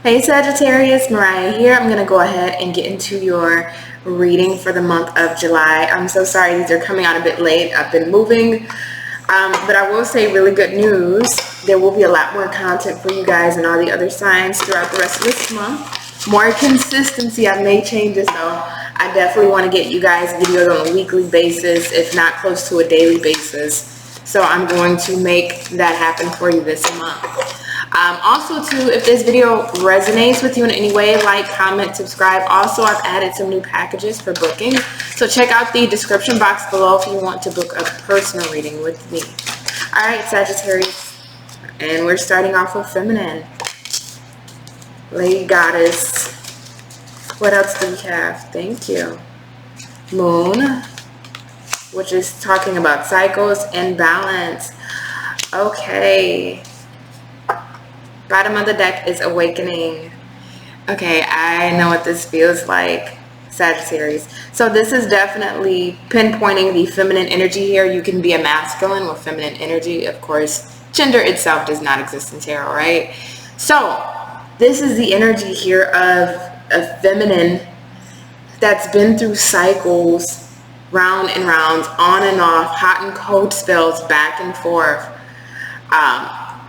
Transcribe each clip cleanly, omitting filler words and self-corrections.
Hey Sagittarius, Mariah here. I'm going to go ahead and get into your reading for the month of July. I'm so sorry these are coming out a bit late. I've been moving, but I will say really good news. There will be a lot more content for you guys and all the other signs throughout the rest of this month. More consistency. I made changes though. I definitely want to get you guys videos on a weekly basis, if not close to a daily basis. So I'm going to make that happen for you this month. Also too, if this video resonates with you in any way, like, comment, subscribe. Also, I've added some new packages for booking, so check out the description box below if you want to book a personal reading with me. All right, Sagittarius, and we're starting off with feminine. Lady Goddess. What else do we have? Thank you. Moon, which is talking about cycles and balance. Okay. Bottom of the deck is awakening. Okay, I know what this feels like, Sagittarius. So this is definitely pinpointing the feminine energy here. You can be a masculine with feminine energy. Of course, gender itself does not exist in tarot, right? So this is the energy here of a feminine that's been through cycles, round and rounds, on and off, hot and cold spells, back and forth.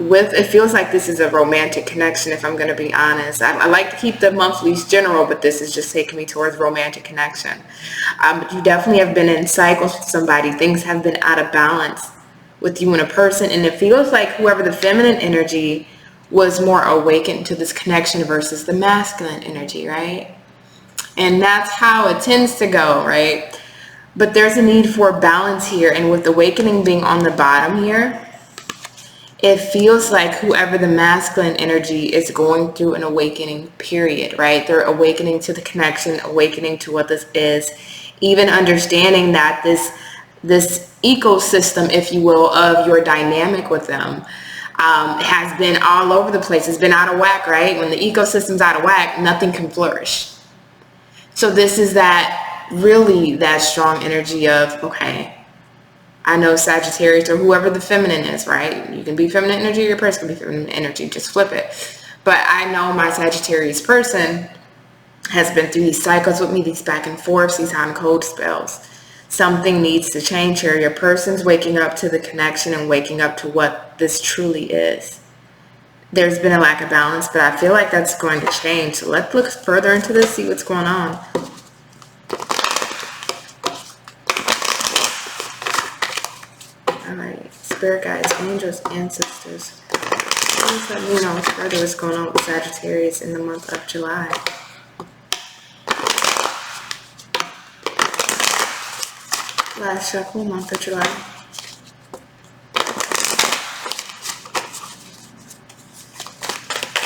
It feels like this is a romantic connection, if I'm going to be honest. I like to keep the monthlies general, but this is just taking me towards romantic connection. But you definitely have been in cycles with somebody. Things have been out of balance with you and a person, and it feels like whoever the feminine energy was more awakened to this connection versus the masculine energy, right? And that's how it tends to go, right? But there's a need for balance here, and with awakening being on the bottom here, it feels like whoever the masculine energy is going through an awakening period, right? They're awakening to the connection, awakening to what this is, even understanding that this ecosystem, if you will, of your dynamic with them has been all over the place. It's been out of whack, right? When the ecosystem's out of whack, nothing can flourish. So this is that strong energy of, okay, I know Sagittarius or whoever the feminine is, right? You can be feminine energy, your person can be feminine energy, just flip it. But I know my Sagittarius person has been through these cycles with me, these back and forths, these hot and cold spells. Something needs to change here. Your person's waking up to the connection and waking up to what this truly is. There's been a lack of balance, but I feel like that's going to change. So let's look further into this, see what's going on. Alright, spirit guides, angels, ancestors. Please let me know further what's going on with Sagittarius in the month of July. Last shuffle, month of July.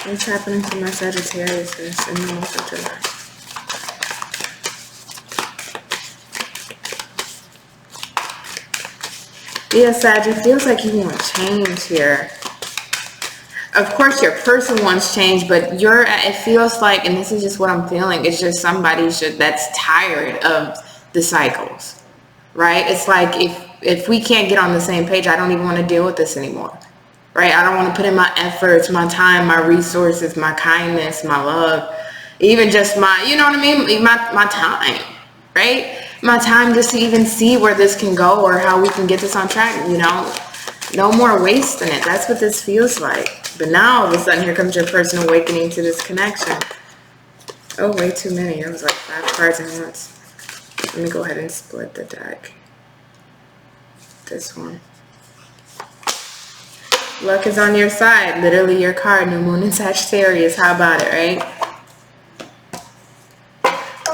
What's happening to my Sagittarius in the month of July? Yeah, Sag, it feels like you want change here. Of course, your person wants change, but it feels like, and this is just what I'm feeling, it's just somebody that's tired of the cycles, right? It's like if we can't get on the same page, I don't even want to deal with this anymore, right? I don't want to put in my efforts, my time, my resources, my kindness, my love, even just my, you know what I mean? My time, right? My time just to even see where this can go or how we can get this on track, you know? No more wasting it. That's what this feels like. But now all of a sudden here comes your person awakening to this connection. Oh, way too many. That was like 5 cards at once. Let me go ahead and split the deck. This one. Luck is on your side. Literally your card. New Moon in Sagittarius. How about it, right?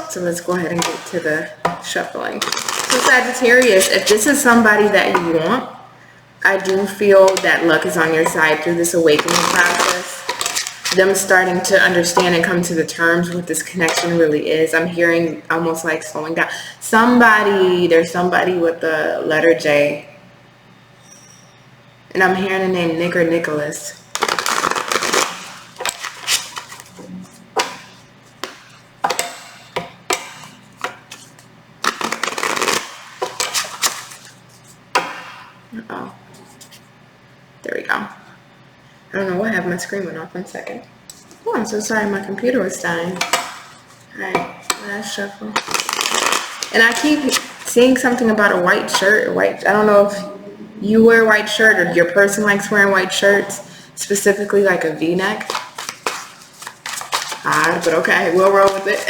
So let's go ahead and get to the shuffling. So Sagittarius, if this is somebody that you want, I do feel that luck is on your side through this awakening process. Them starting to understand and come to the terms with this connection really is. I'm hearing almost like slowing down. There's somebody with the letter J. And I'm hearing the name Nick or Nicholas. Uh-oh. There we go. I don't know what happened. My screen went off. 1 second. Oh, I'm so sorry, my computer was dying. Alright, last shuffle. And I keep seeing something about a white shirt. I don't know if you wear a white shirt or your person likes wearing white shirts, specifically like a V-neck. Odd, but okay, we'll roll with it.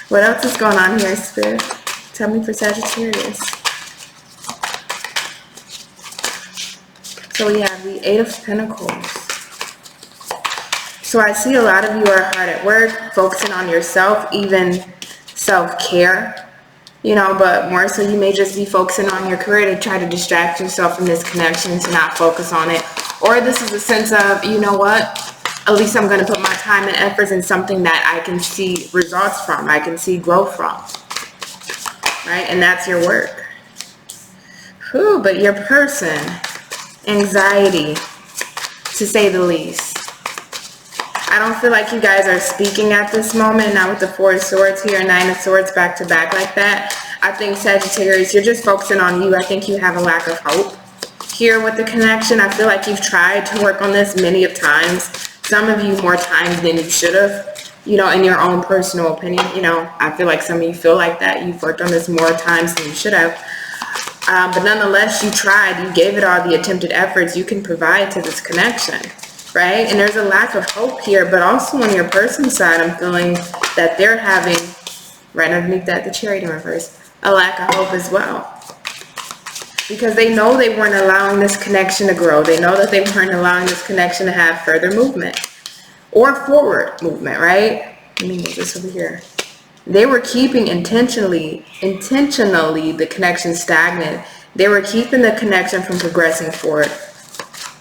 What else is going on here, Spirit? Tell me for Sagittarius. So we have the Eight of Pentacles. So I see a lot of you are hard at work, focusing on yourself, even self-care, you know, but more so you may just be focusing on your career to try to distract yourself from this connection, to not focus on it. Or this is a sense of, you know what, at least I'm going to put my time and efforts in something that I can see results from, I can see growth from, right? And that's your work. Whew, but your person, anxiety, to say the least. I don't feel like you guys are speaking at this moment, not with the Four of Swords here, Nine of Swords back to back like that. I think Sagittarius, you're just focusing on you. I think you have a lack of hope here with the connection. I feel like you've tried to work on this many of times. Some of you more times than you should have, you know, in your own personal opinion. You know, I feel like some of you feel like that. You've worked on this more times than you should have. But nonetheless, you tried. You gave it all the attempted efforts you can provide to this connection. Right? And there's a lack of hope here, but also on your person's side, I'm feeling that they're having, right underneath that, the Chariot in reverse, a lack of hope as well. Because they know they weren't allowing this connection to grow. They know that they weren't allowing this connection to have further movement or forward movement, right? Let me move this over here. They were keeping intentionally the connection stagnant. They were keeping the connection from progressing forward.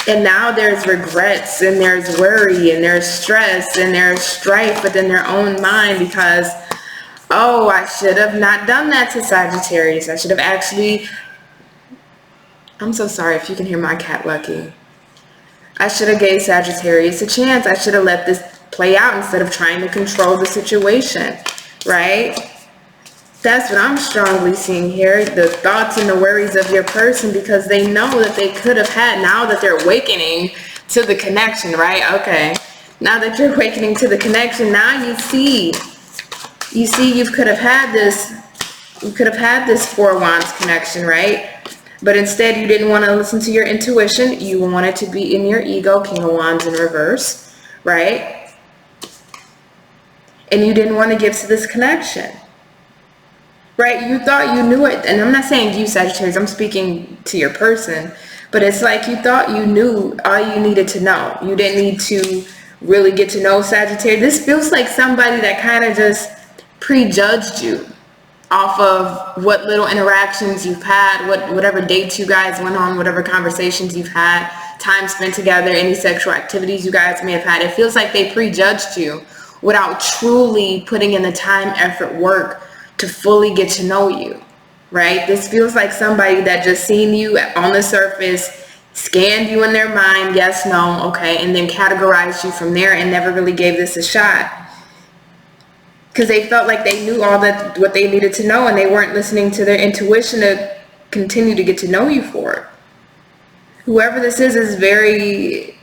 And now there's regrets and there's worry and there's stress and there's strife within their own mind because, oh, I should have not done that to Sagittarius. I should have actually, I'm so sorry if you can hear my cat Lucky. I should have gave Sagittarius a chance. I should have let this play out instead of trying to control the situation, right? That's what I'm strongly seeing here, the thoughts and the worries of your person, because they know that they could have had, now that they're awakening to the connection, right? Okay, now that you're awakening to the connection, now you see you could have had this Four of Wands connection, right? But instead you didn't want to listen to your intuition. You wanted to be in your ego, King of Wands in reverse, right? And you didn't want to give to this connection. Right, you thought you knew it, and I'm not saying you, Sagittarius, I'm speaking to your person, but it's like you thought you knew all you needed to know. You didn't need to really get to know Sagittarius. This feels like somebody that kind of just prejudged you off of what little interactions you've had, whatever dates you guys went on, whatever conversations you've had, time spent together, any sexual activities you guys may have had. It feels like they prejudged you without truly putting in the time, effort, work to fully get to know you, right? This feels like somebody that just seen you on the surface, scanned you in their mind, yes, no, okay, and then categorized you from there and never really gave this a shot. Because they felt like they knew all that what they needed to know and they weren't listening to their intuition to continue to get to know you for it. Whoever this is very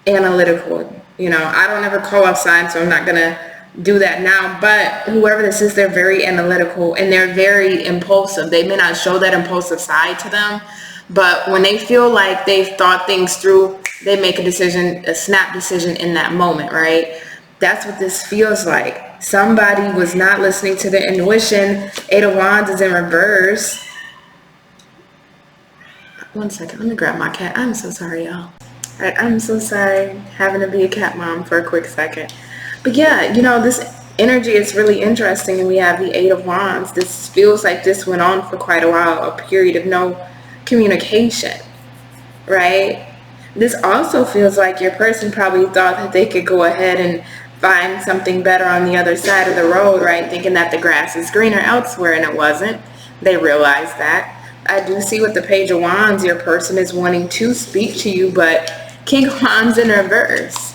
analytical. You know, I don't ever call off signs, so I'm not gonna do that now, but whoever this is, they're very analytical and they're very impulsive. They may not show that impulsive side to them, but when they feel like they've thought things through, they make a decision, a snap decision in that moment, right? That's what this feels like. Somebody was not listening to their intuition. Eight of Wands is in reverse. One second, let me grab my cat. I'm so sorry, y'all. Right, I'm so sorry having to be a cat mom for a quick second. But yeah, you know, this energy is really interesting, and we have the Eight of Wands. This feels like this went on for quite a while, a period of no communication, right? This also feels like your person probably thought that they could go ahead and find something better on the other side of the road, right? Thinking that the grass is greener elsewhere, and it wasn't. They realized that. I do see with the Page of Wands, your person is wanting to speak to you, but King of Wands in reverse.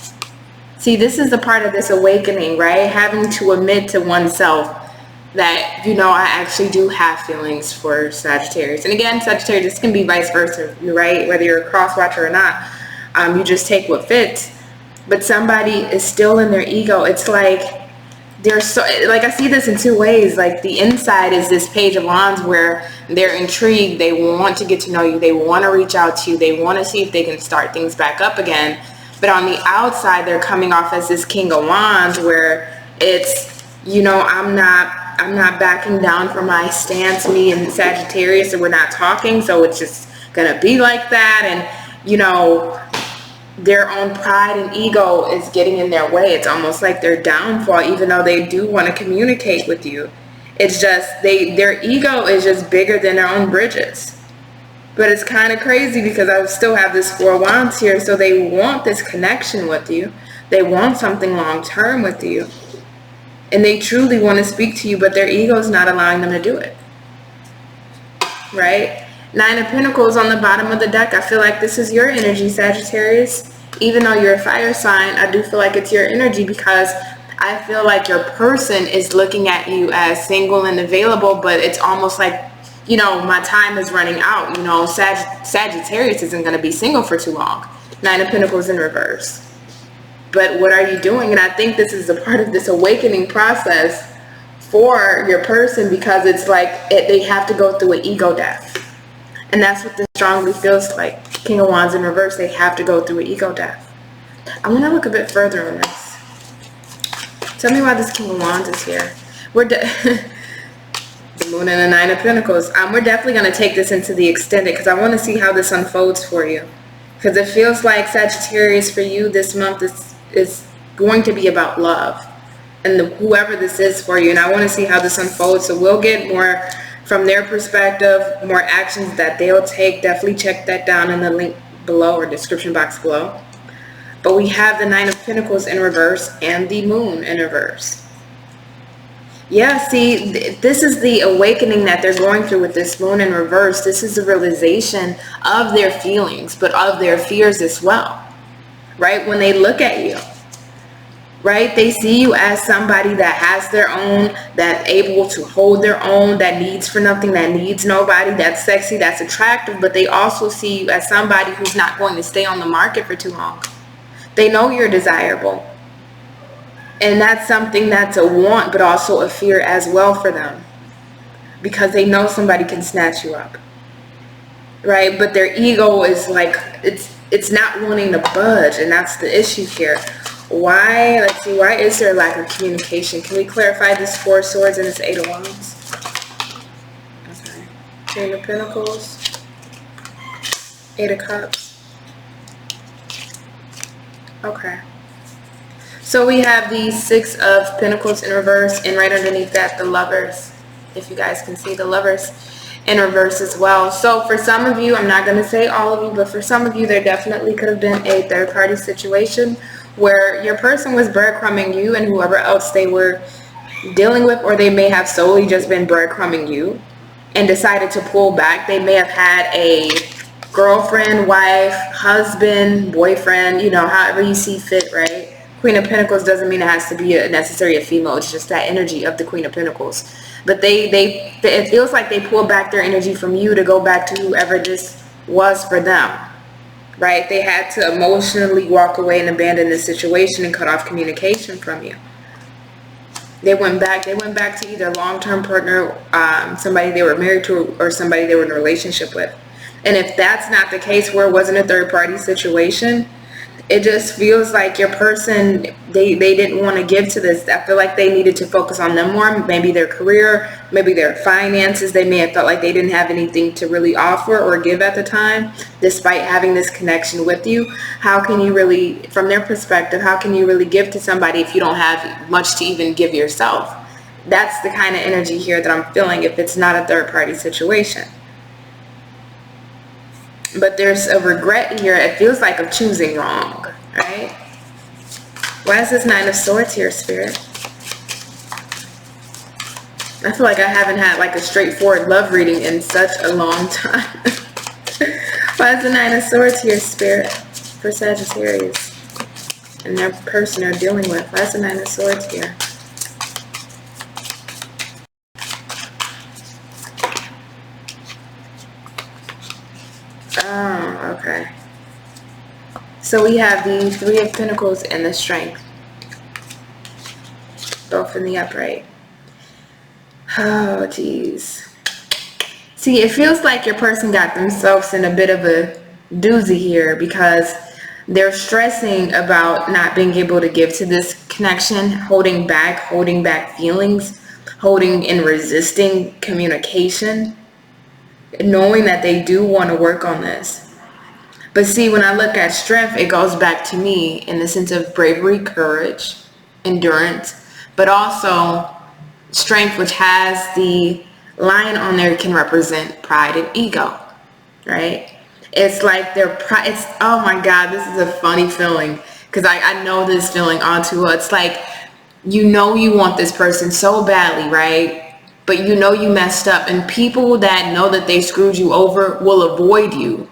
See, this is a part of this awakening, right? Having to admit to oneself that, you know, I actually do have feelings for Sagittarius. And again, Sagittarius, this can be vice versa, right? Whether you're a cross watcher or not, you just take what fits. but somebody is still in their ego. It's like they're so, like, I see this in two ways. Like, the inside is this Page of Wands where they're intrigued, they want to get to know you, they want to reach out to you, they want to see if they can start things back up again. But on the outside, they're coming off as this King of Wands where it's, you know, I'm not backing down from my stance, me and Sagittarius, and we're not talking, so it's just gonna be like that. And, you know, their own pride and ego is getting in their way. It's almost like their downfall, even though they do want to communicate with you. It's just their ego is just bigger than their own bridges. But it's kind of crazy because I still have this Four of Wands here. So they want this connection with you. They want something long term with you. And they truly want to speak to you, but their ego is not allowing them to do it. Right? Nine of Pentacles on the bottom of the deck. I feel like this is your energy, Sagittarius. Even though you're a fire sign, I do feel like it's your energy because I feel like your person is looking at you as single and available, but it's almost like, you know, my time is running out. You know, Sagittarius isn't going to be single for too long. Nine of Pentacles in reverse. But what are you doing? And I think this is a part of this awakening process for your person because it's like they have to go through an ego death. And that's what this strongly feels like. King of Wands in reverse, they have to go through an ego death. I want to look a bit further on this. Tell me why this King of Wands is here. The Moon and the Nine of Pentacles. We're definitely going to take this into the extended because I want to see how this unfolds for you. Because it feels like Sagittarius for you this month is going to be about love. And whoever this is for you. And I want to see how this unfolds. So we'll get more from their perspective, more actions that they'll take. Definitely check that down in the link below or description box below. But we have the Nine of Pentacles in reverse and the Moon in reverse. Yeah, see, this is the awakening that they're going through with this Moon in reverse. This is the realization of their feelings, but of their fears as well, right? When they look at you, right? They see you as somebody that has their own, that's able to hold their own, that needs for nothing, that needs nobody, that's sexy, that's attractive, but they also see you as somebody who's not going to stay on the market for too long. They know you're desirable. And that's something that's a want, but also a fear as well for them. Because they know somebody can snatch you up. Right? But their ego is like, it's not wanting to budge. And that's the issue here. Why? Let's see. Why is there a lack of communication? Can we clarify this Four of Swords and this Eight of Wands? Okay. Queen of Pentacles. Eight of Cups. Okay. So we have the Six of Pentacles in reverse, and right underneath that, the Lovers. If you guys can see the Lovers in reverse as well. So for some of you, I'm not going to say all of you, but for some of you, there definitely could have been a third-party situation where your person was breadcrumbing you and whoever else they were dealing with, or they may have solely just been breadcrumbing you and decided to pull back. They may have had a girlfriend, wife, husband, boyfriend, you know, however you see fit, right? Queen of Pentacles doesn't mean it has to be necessarily a female. It's just that energy of the Queen of Pentacles. But it feels like they pulled back their energy from you to go back to whoever this was for them. Right? They had to emotionally walk away and abandon the situation and cut off communication from you. They went back to either a long-term partner, somebody they were married to, or somebody they were in a relationship with. And if that's not the case, where it wasn't a third-party situation, it just feels like your person, they didn't want to give to this. I feel like they needed to focus on them more, maybe their career, maybe their finances. They may have felt like they didn't have anything to really offer or give at the time, despite having this connection with you. How can you really, from their perspective, how can you really give to somebody if you don't have much to even give yourself? That's the kind of energy here that I'm feeling if it's not a third-party situation. But there's a regret here, it feels like, of choosing wrong, right? Why is this Nine of Swords here, Spirit? I feel like I haven't had like a straightforward love reading in such a long time. Why is the Nine of Swords here, Spirit, for Sagittarius and their person they're dealing with? Why is the Nine of Swords here? Oh, okay. So we have the Three of Pentacles and the Strength, both in the upright. Oh, geez. See, it feels like your person got themselves in a bit of a doozy here because they're stressing about not being able to give to this connection, holding back feelings, holding and resisting communication, knowing that they do want to work on this. But see, when I look at strength, it goes back to me in the sense of bravery, courage, endurance, but also strength, which has the lion on there, can represent pride and ego, right? It's like their pride. It's, oh my God, this is a funny feeling because I know this feeling all too well. It's like, you know, you want this person so badly, right? But you know you messed up, and people that know that they screwed you over will avoid you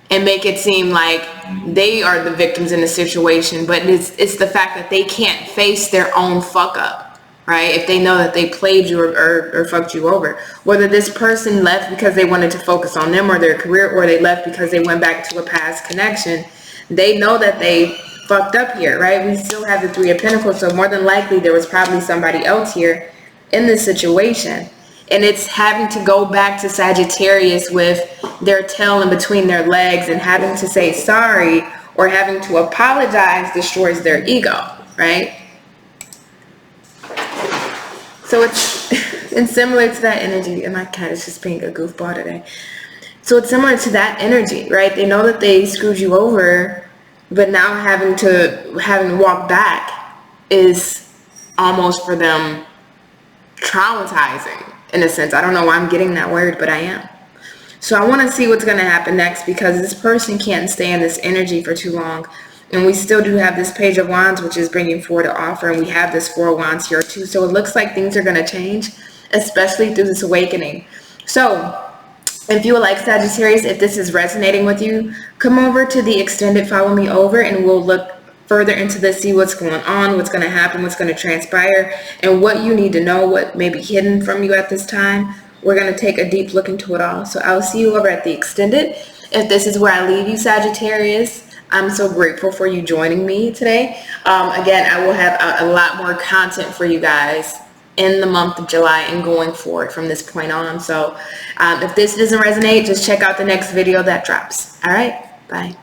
and make it seem like they are the victims in the situation. But it's the fact that they can't face their own fuck up, right? If they know that they played you or fucked you over. Whether this person left because they wanted to focus on them or their career, or they left because they went back to a past connection, they know that they fucked up here, right? We still have the Three of Pentacles, so more than likely there was probably somebody else here in this situation. And it's having to go back to Sagittarius with their tail in between their legs, and having to say sorry or having to apologize destroys their ego, right? So it's similar to that energy. And my cat is just being a goofball today. So it's similar to that energy, right? They know that they screwed you over, but now having to walk back is almost for them traumatizing in a sense. I don't know why I'm getting that word, but I am. So I want to see what's going to happen next, because this person can't stay in this energy for too long. And we still do have this Page of Wands, which is bringing forward to offer, and we have this Four of Wands here too. So it looks like things are going to change, especially through this awakening. So if you would like, Sagittarius, if this is resonating with you, come over to the extended Follow Me Over, and we'll look further into this, see what's going on, what's going to happen, what's going to transpire, and what you need to know, what may be hidden from you at this time. We're going to take a deep look into it all. So I'll see you over at the extended. If this is where I leave you, Sagittarius, I'm so grateful for you joining me today. Again, I will have a lot more content for you guys in the month of July and going forward from this point on. So if this doesn't resonate, just check out the next video that drops. All right, bye.